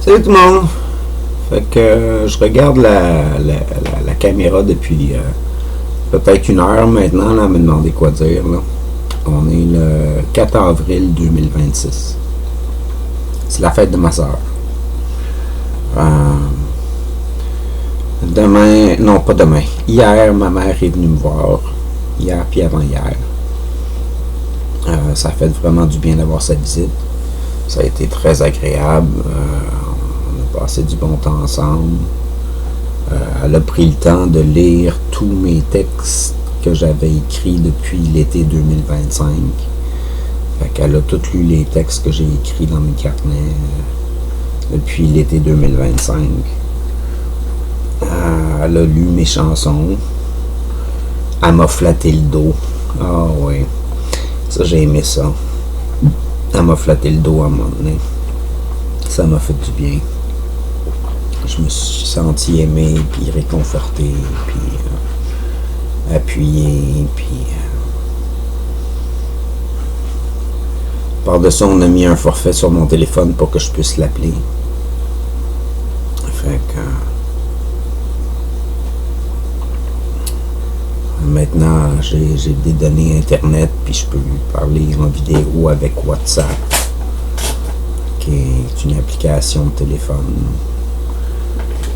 Salut tout le monde! Fait que je regarde la caméra depuis peut-être une heure maintenant, là, à me demander quoi dire. Là. On est le 4 avril 2026. C'est la fête de ma soeur. Demain, non pas demain. Hier, ma mère est venue me voir. Hier puis avant-hier. Ça a fait vraiment du bien d'avoir sa visite. Ça a été très agréable. On a passé du bon temps ensemble. Elle a pris le temps de lire tous mes textes que j'avais écrits depuis l'été 2025. Fait qu'elle a tout lu les textes que j'ai écrits dans mes carnets depuis l'été 2025. Elle a lu mes chansons. Elle m'a flatté le dos. Ah oui. Ça, j'ai aimé ça. Elle m'a flatté le dos à un moment donné. Ça m'a fait du bien. Je me suis senti aimé, puis réconforté, puis appuyé, puis... Par-dessus, on a mis un forfait sur mon téléphone pour que je puisse l'appeler. Fait que... Maintenant, j'ai des données Internet, puis je peux lui parler en vidéo avec WhatsApp, qui est une application de téléphone.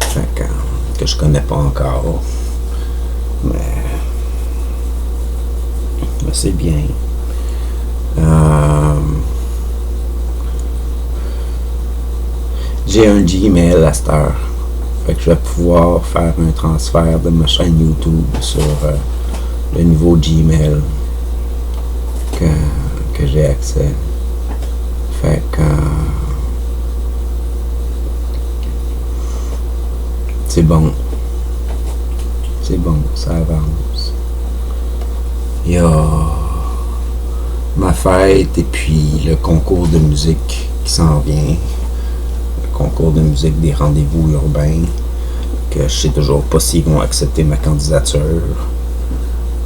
Fait que je connais pas encore. Mais c'est bien. J'ai un Gmail à cette heure. Fait que je vais pouvoir faire un transfert de ma chaîne YouTube sur le nouveau Gmail que j'ai accès. Fait que c'est bon. C'est bon, ça avance. Il y a ma fête et puis le concours de musique qui s'en vient. Le concours de musique des rendez-vous urbains. Que je sais toujours pas s'ils vont accepter ma candidature.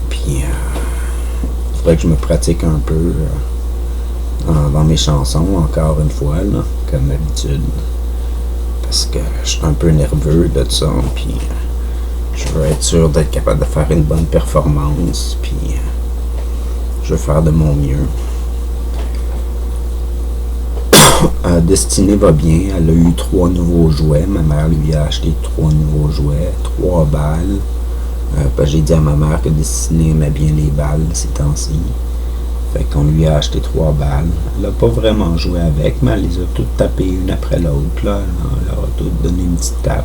Puis il faudrait que je me pratique un peu dans mes chansons, encore une fois, là, comme d'habitude. Parce que je suis un peu nerveux de ça, puis je veux être sûr d'être capable de faire une bonne performance, puis je veux faire de mon mieux. Destinée va bien, elle a eu 3 nouveaux jouets, ma mère lui a acheté 3 nouveaux jouets, 3 balles. J'ai dit à ma mère que Destinée aimait bien les balles ces temps-ci. Fait qu'on lui a acheté 3 balles. Elle n'a pas vraiment joué avec, mais elle les a toutes tapées une après l'autre. Là. Elle leur a toutes donné une petite tape.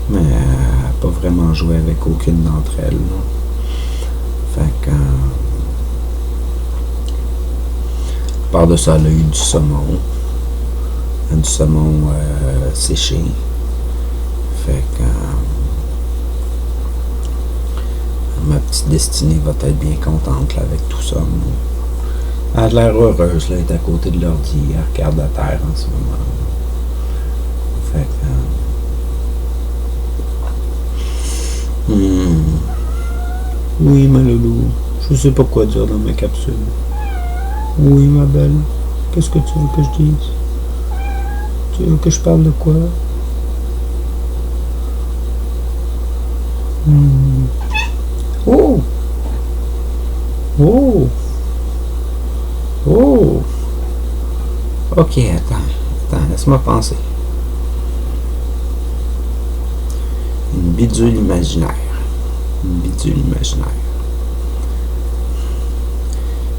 Mais elle n'a pas vraiment joué avec aucune d'entre elles. Là. Fait que... à part de ça, elle a eu du saumon. Du saumon séché. Fait que... ma petite Destinée va être bien contente là, avec tout ça. Elle a l'air heureuse, là, elle est à côté de l'ordi, elle regarde la terre en ce moment. Fait que... Oui, ma loulou, je sais pas quoi dire dans ma capsule. Oui, ma belle, qu'est-ce que tu veux que je dise? Tu veux que je parle de quoi? Oh! Oh! Oh! Ok, attends, laisse-moi penser. Une bidule imaginaire.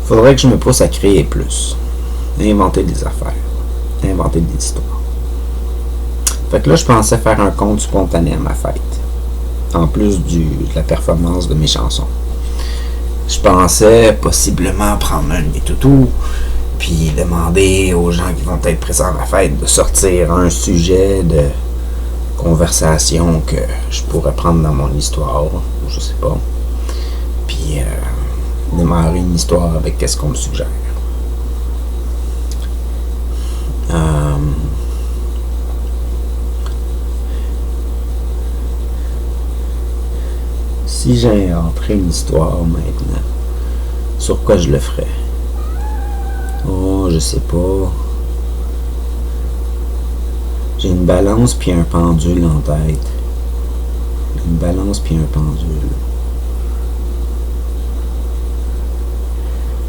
Faudrait que je me pousse à créer plus. Inventer des affaires. Inventer des histoires. Fait que là, je pensais faire un conte spontané à ma fête. En plus de la performance de mes chansons. Je pensais possiblement prendre un de mes toutous, puis demander aux gens qui vont être présents à ma fête de sortir un sujet de conversation que je pourrais prendre dans mon histoire, je sais pas. Puis démarrer une histoire avec qu'est-ce qu'on me suggère. Si j'ai entré une histoire maintenant, sur quoi je le ferais? Oh, je sais pas. J'ai une balance puis un pendule en tête. Une balance puis un pendule.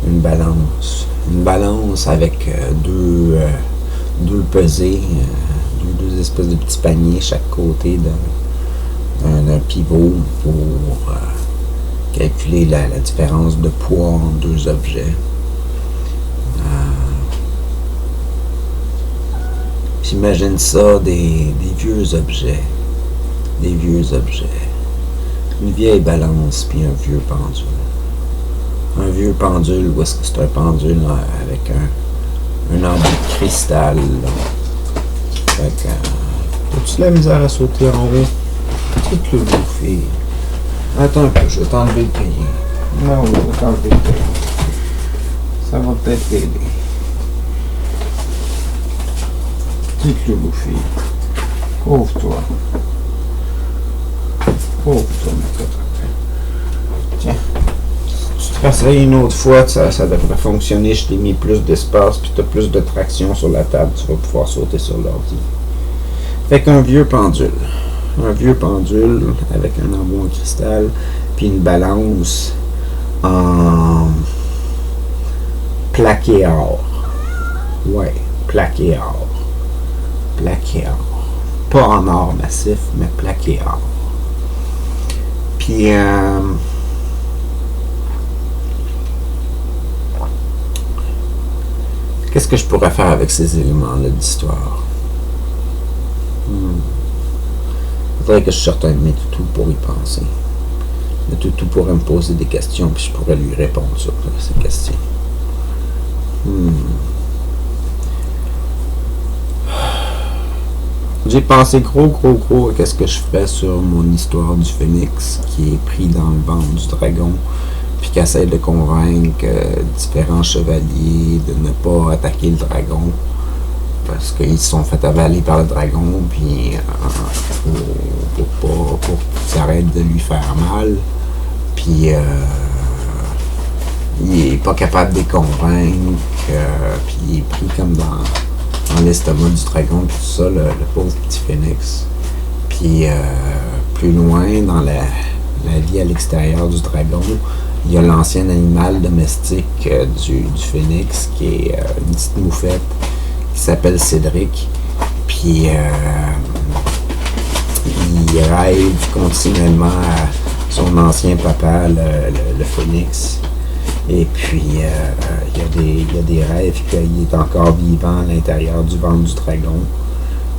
Une balance. Une balance avec deux pesées, deux espèces de petits paniers chaque côté d'un pivot pour calculer la différence de poids entre deux objets. J'imagine ça des vieux objets. Des vieux objets. Une vieille balance puis un vieux pendule. Un vieux pendule, où est-ce que c'est un pendule avec un embout de cristal. Fait que... T'as-tu la misère à sauter en haut? Tout le bouffer. Attends un peu, je vais t'enlever le payer. Non, je vais t'enlever le payer. Ça va peut-être t'aider. Tout le bouffer. Pauvre-toi. Pauvre-toi, ma cocotte. Tiens. Si tu te rasseilles une autre fois, ça devrait fonctionner. Je t'ai mis plus d'espace, puis tu as plus de traction sur la table. Tu vas pouvoir sauter sur l'ordi. Fait qu'un vieux pendule. Un vieux pendule avec un embout en cristal, puis une balance en plaqué or. Ouais, plaqué or. Plaqué or. Pas en or massif, mais plaqué or. Puis, qu'est-ce que je pourrais faire avec ces éléments-là d'histoire? Il faudrait que je sorte un de mes toutous pour y penser. Le toutou pourrait me poser des questions, puis je pourrais lui répondre sur ces questions. J'ai pensé gros à qu'est-ce que je ferais sur mon histoire du phénix qui est pris dans le ventre du dragon, puis qui essaie de convaincre différents chevaliers de ne pas attaquer le dragon parce qu'ils se sont fait avaler par le dragon, puis pour qu'ils arrêtent de lui faire mal, puis il est pas capable de les convaincre, puis il est pris comme dans l'estomac du dragon, puis tout ça, le pauvre petit phénix. Puis plus loin, dans la vie à l'extérieur du dragon, il y a l'ancien animal domestique du phénix, qui est une petite moufette qui s'appelle Cédric. Puis il rêve continuellement à son ancien papa, le phénix. Et puis, il y a des rêves qu'il est encore vivant à l'intérieur du ventre du dragon.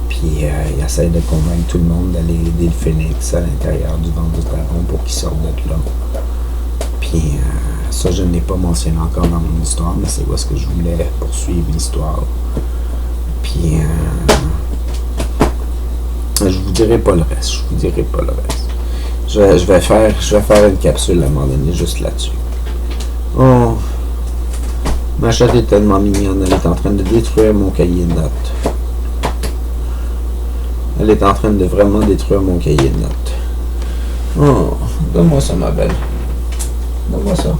Puis, il essaie de convaincre tout le monde d'aller aider le phénix à l'intérieur du ventre du dragon pour qu'il sorte de là. Puis, ça, je ne l'ai pas mentionné encore dans mon histoire, mais c'est où est-ce que je voulais poursuivre l'histoire. Puis, je vous dirai pas le reste. Je vais faire une capsule à un moment donné juste là-dessus. Oh, ma chatte est tellement mignonne, elle est en train de détruire mon cahier de notes. Elle est en train de vraiment détruire mon cahier de notes. Oh, donne-moi ça, ma belle. Donne-moi ça.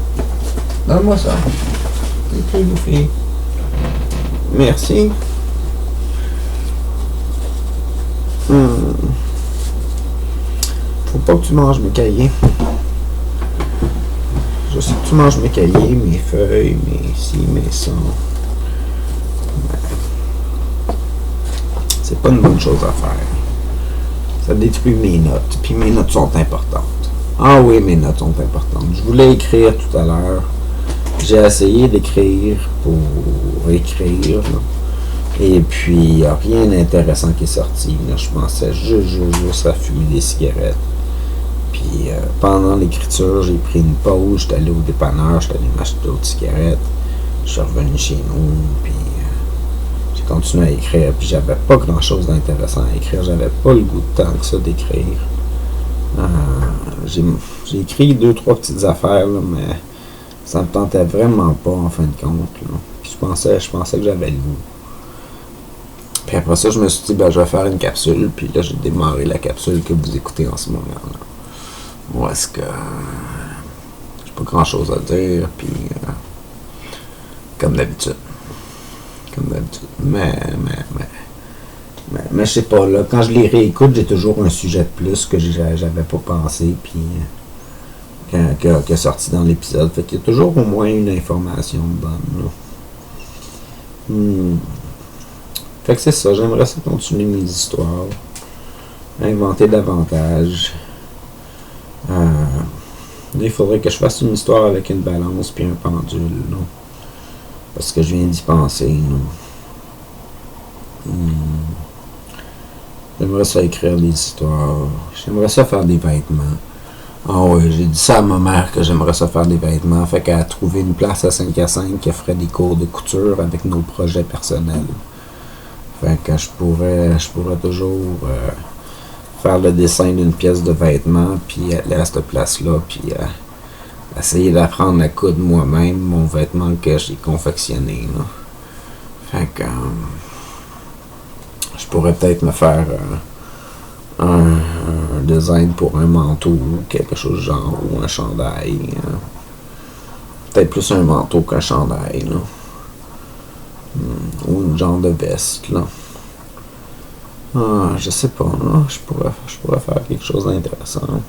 Donne-moi ça. C'est très bouffi. Merci. Faut pas que tu manges mes cahiers. Je sais que tu manges mes cahiers, mes feuilles, mes ci, mes ça. C'est pas une bonne chose à faire. Ça détruit mes notes. Puis mes notes sont importantes. Ah oui, mes notes sont importantes. Je voulais écrire tout à l'heure. J'ai essayé d'écrire pour écrire. Là. Et puis, il n'y a rien d'intéressant qui est sorti. Là. Je pensais juste à fumer des cigarettes. Puis pendant l'écriture, j'ai pris une pause, j'étais allé au dépanneur, j'étais allé m'acheter d'autres cigarettes. Je suis revenu chez nous, puis j'ai continué à écrire. Puis j'avais pas grand chose d'intéressant à écrire, j'avais pas le goût de temps que ça d'écrire. J'ai écrit 2-3 petites affaires, là, mais ça me tentait vraiment pas en fin de compte. Là. Puis je pensais que j'avais le goût. Puis après ça, je me suis dit, ben, je vais faire une capsule, puis là, j'ai démarré la capsule que vous écoutez en ce moment. Là. Où est-ce que j'ai pas grand chose à dire, puis comme d'habitude. Mais Mais je sais pas, là, quand je les réécoute, j'ai toujours un sujet de plus que j'avais pas pensé, puis qui est sorti dans l'épisode. Fait qu'il y a toujours au moins une information bonne, là. Fait que c'est ça, j'aimerais ça continuer mes histoires, inventer davantage. Il faudrait que je fasse une histoire avec une balance puis un pendule, là. Parce que je viens d'y penser, là. J'aimerais ça écrire des histoires. J'aimerais ça faire des vêtements. Ah ouais, j'ai dit ça à ma mère que j'aimerais ça faire des vêtements. Fait qu'elle a trouvé une place à Saint-Hyacinthe qui ferait des cours de couture avec nos projets personnels. Fait que je pourrais toujours faire le dessin d'une pièce de vêtement, puis aller à cette place-là, puis essayer d'apprendre à coudre moi-même mon vêtement que j'ai confectionné, là. Fait que je pourrais peut-être me faire un design pour un manteau ou quelque chose de genre, ou un chandail. Peut-être plus un manteau qu'un chandail, là. Ou une genre de veste, là. Je sais pas, là. Je pourrais faire quelque chose d'intéressant.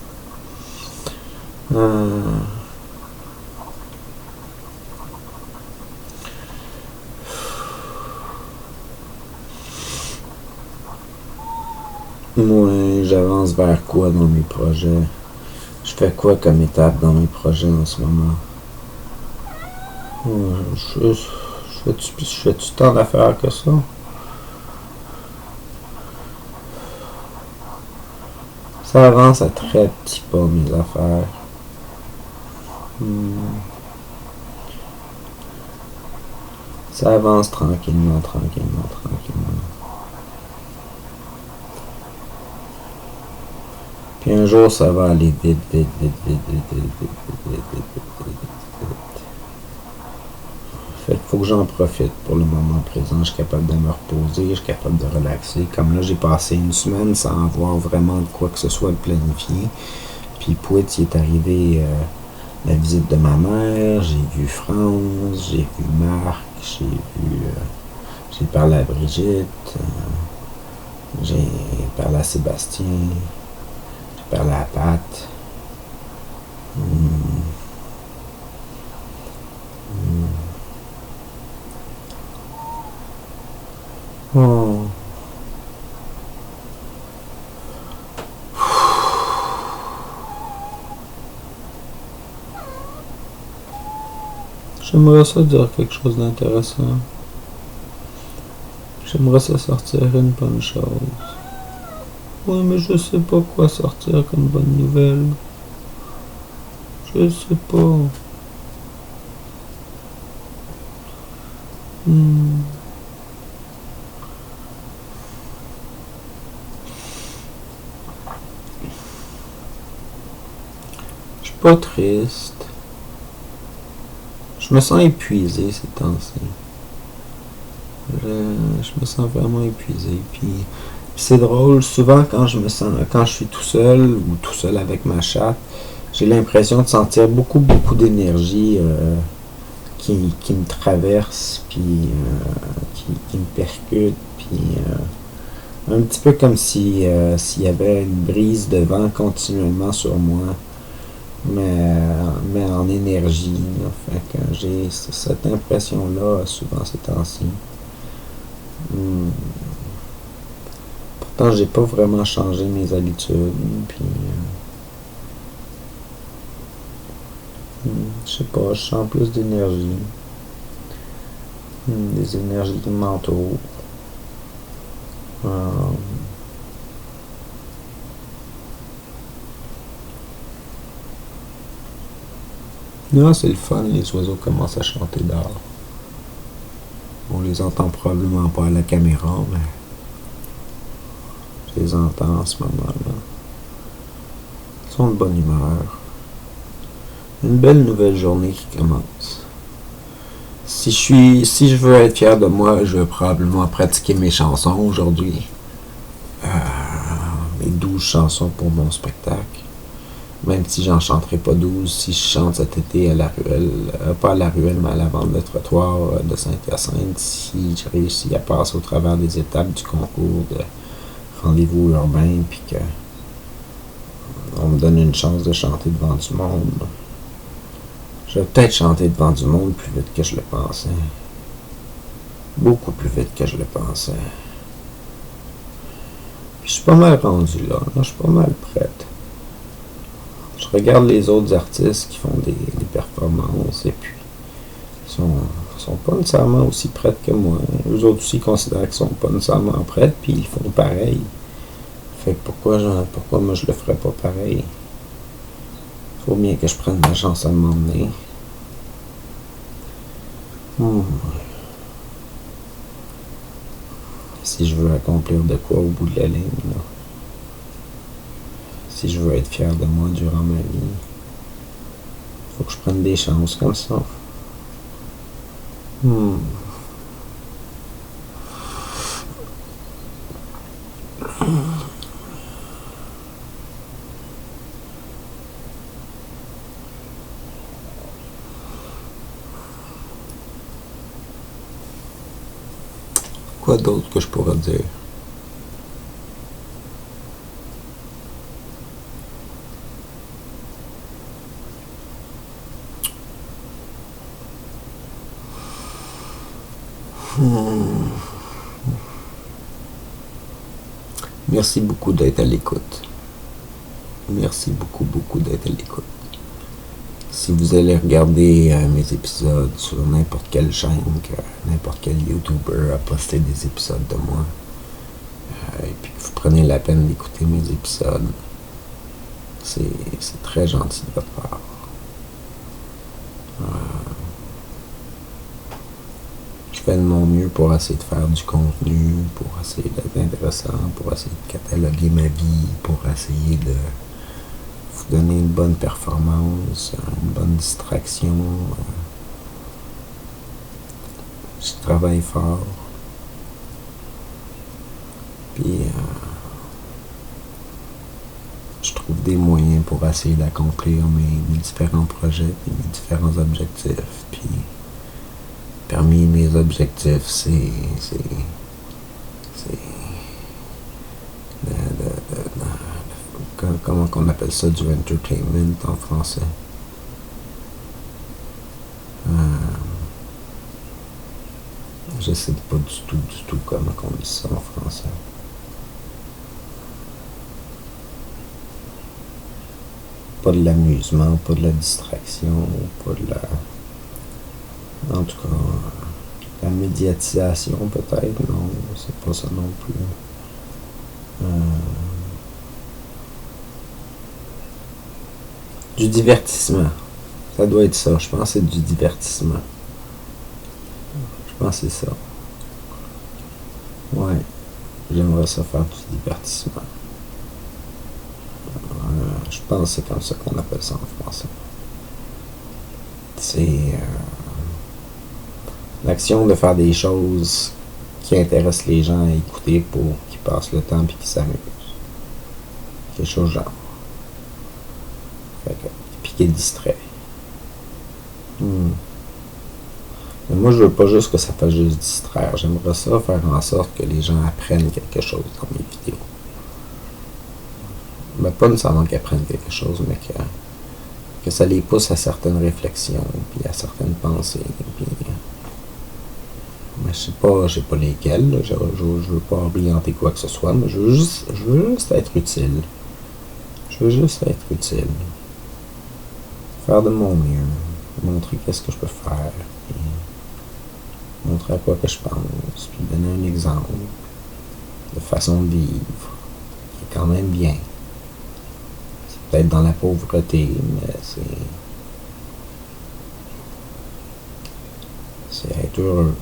Moi, j'avance vers quoi dans mes projets? Je fais quoi comme étape dans mes projets en ce moment? Je fais-tu tant d'affaires que ça? Ça avance à très petits pas, mes affaires. Ça avance tranquillement. Puis un jour, ça va aller vite. Fait qu'il faut que j'en profite pour le moment présent. Je suis capable de me reposer, je suis capable de relaxer. Comme là, j'ai passé une semaine sans avoir vraiment de quoi que ce soit de planifié. Puis Pouet, il est arrivé la visite de ma mère, j'ai vu France, j'ai vu Marc, j'ai parlé à Brigitte, j'ai parlé à Sébastien, j'ai parlé à Pat. Oh. J'aimerais ça dire quelque chose d'intéressant. J'aimerais ça sortir une bonne chose. Ouais, mais je sais pas quoi sortir comme bonne nouvelle. Je sais pas. Je suis pas triste. Je me sens épuisé ces temps-ci. Je me sens vraiment épuisé. Puis c'est drôle, souvent quand je suis tout seul ou tout seul avec ma chatte, j'ai l'impression de sentir beaucoup d'énergie qui me traverse, puis qui me percute, puis un petit peu comme s'il y avait une brise de vent continuellement sur moi, mais en énergie, là. Fait que j'ai cette impression-là souvent ces temps-ci. Pourtant, j'ai pas vraiment changé mes habitudes, puis je sais pas, je sens plus d'énergie, des énergies qui m'entourent. Là, c'est le fun, les oiseaux commencent à chanter dehors. On les entend probablement pas à la caméra, mais je les entends en ce moment-là. Ils sont de bonne humeur. Une belle nouvelle journée qui commence. Si je veux être fier de moi, je vais probablement pratiquer mes chansons aujourd'hui. Mes 12 chansons pour mon spectacle. Même si j'en chanterai pas 12, si je chante cet été à la ruelle, pas à la ruelle, mais à la vente de trottoir de Saint-Hyacinthe, si je réussis à passer au travers des étapes du concours rendez-vous urbain, puis que on me donne une chance de chanter devant du monde. Je vais peut-être chanter devant du monde plus vite que je le pensais. Beaucoup plus vite que je le pensais. Puis je suis pas mal rendu là. Je suis pas mal prête. Je regarde les autres artistes qui font des performances et puis ils sont pas nécessairement aussi prêts que moi. Eux autres aussi considèrent qu'ils sont pas nécessairement prêts, puis ils font pareil. Fait que pourquoi moi je le ferais pas pareil? Faut bien que je prenne ma chance à m'emmener. Si je veux accomplir de quoi au bout de la ligne, là. Si je veux être fier de moi durant ma vie, faut que je prenne des chances comme ça. Quoi d'autre que je pourrais dire? Merci beaucoup d'être à l'écoute. Merci beaucoup, beaucoup d'être à l'écoute. Si vous allez regarder mes épisodes sur n'importe quelle chaîne, que n'importe quel YouTuber a posté des épisodes de moi, et puis que vous prenez la peine d'écouter mes épisodes, c'est très gentil de votre part. Je fais de mon mieux pour essayer de faire du contenu, pour essayer d'être intéressant, pour essayer de cataloguer ma vie, pour essayer de vous donner une bonne performance, une bonne distraction. Je travaille fort. Puis je trouve des moyens pour essayer d'accomplir mes différents projets et mes différents objectifs. Puis parmi mes objectifs, c'est comment qu'on appelle ça, du entertainment en français. Je sais pas du tout comment on dit ça en français. Pas de l'amusement, pas de la distraction, pas de la... En tout cas, la médiatisation peut-être, non, c'est pas ça non plus. Du divertissement. Ça doit être ça. Je pense que c'est du divertissement. Je pense que c'est ça. Ouais. J'aimerais ça faire du divertissement. Je pense que c'est comme ça qu'on appelle ça en français. C'est l'action de faire des choses qui intéressent les gens à écouter pour qu'ils passent le temps et qu'ils s'amusent. Quelque chose genre. Puis qui est distrait. Mais moi, je veux pas juste que ça fasse juste distraire. J'aimerais ça faire en sorte que les gens apprennent quelque chose dans mes vidéos. Mais pas nécessairement qu'ils apprennent quelque chose, mais que ça les pousse à certaines réflexions, puis à certaines pensées. Puis, mais je sais pas lesquelles. Là. Je veux pas orienter quoi que ce soit, mais je veux juste être utile. Je veux juste être utile. Faire de mon mieux. Montrer qu'est-ce que je peux faire. Puis montrer à quoi que je pense. Puis donner un exemple de façon de vivre. Qui est quand même bien. C'est peut-être dans la pauvreté, mais c'est être heureux.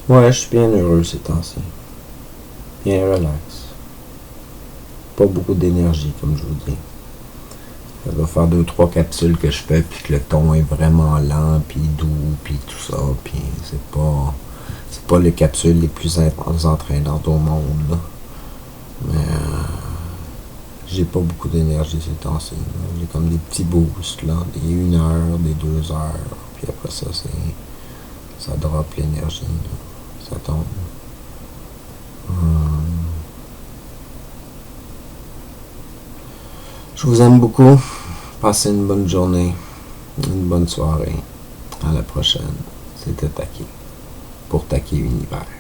Ouais, je suis bien heureux ces temps-ci. Bien relax. Pas beaucoup d'énergie, comme je vous dis. Ça doit faire 2-3 capsules que je fais, puis que le ton est vraiment lent, puis doux, puis tout ça, puis c'est pas les capsules les plus entraînantes au monde, là. Mais j'ai pas beaucoup d'énergie ces temps-ci. J'ai comme des petits boosts, là, des 1 heure, des 2 heures, puis puis après ça, ça drop l'énergie, ça tombe. Je vous aime beaucoup. Passez une bonne journée, une bonne soirée. À la prochaine. C'était Taki, pour Taki Univers.